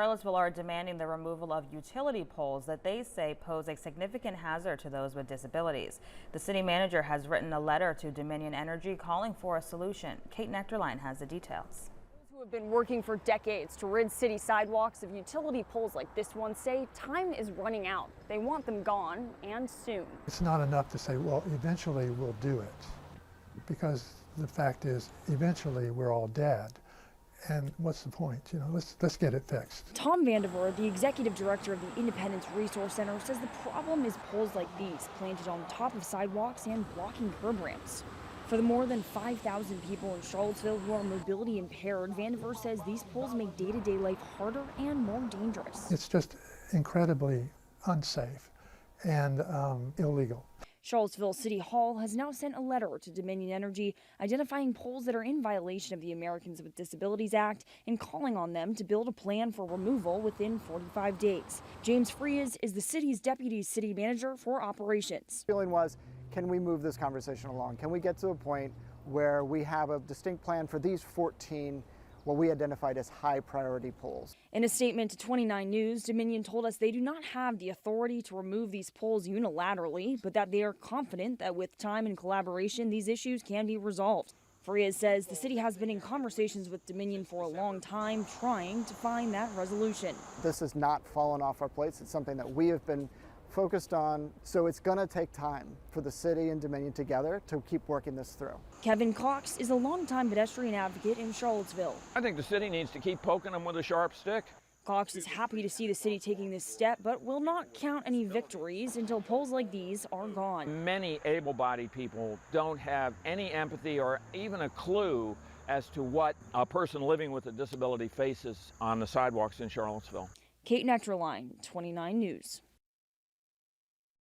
Charlottesville are demanding the removal of utility poles that they say pose a significant hazard to those with disabilities. The city manager has written a letter to Dominion Energy calling for a solution. Kate Nectarline has the details. Those who have been working for decades to rid city sidewalks of utility poles like this one say time is running out. They want them gone, and soon. It's not enough to say, well, eventually we'll do it, because the fact is, eventually we're all dead. And what's the point? You know, let's get it fixed. Tom Vandiver, the executive director of the Independence Resource Center, says the problem is poles like these planted on top of sidewalks and blocking curb ramps. For the more than 5,000 people in Charlottesville who are mobility impaired, Vandiver says these poles make day-to-day life harder and more dangerous. It's just incredibly unsafe and illegal. Charlottesville City Hall has now sent a letter to Dominion Energy identifying poles that are in violation of the Americans with Disabilities Act and calling on them to build a plan for removal within 45 days. James Frias is the city's deputy city manager for operations. The feeling was, can we move this conversation along? Can we get to a point where we have a distinct plan for these 14 what we identified as high priority poles? In a statement to 29 News, Dominion told us they do not have the authority to remove these poles unilaterally, but that they are confident that with time and collaboration, these issues can be resolved. Frias says the city has been in conversations with Dominion for a long time, trying to find that resolution. This has not fallen off our plates. It's something that we have been focused on, so it's going to take time for the city and Dominion together to keep working this through. Kevin Cox is a longtime pedestrian advocate in Charlottesville. I think the city needs to keep poking them with a sharp stick. Cox is happy to see the city taking this step, but will not count any victories until poles like these are gone. Many able-bodied people don't have any empathy or even a clue as to what a person living with a disability faces on the sidewalks in Charlottesville. Kate Nectarline, 29 News.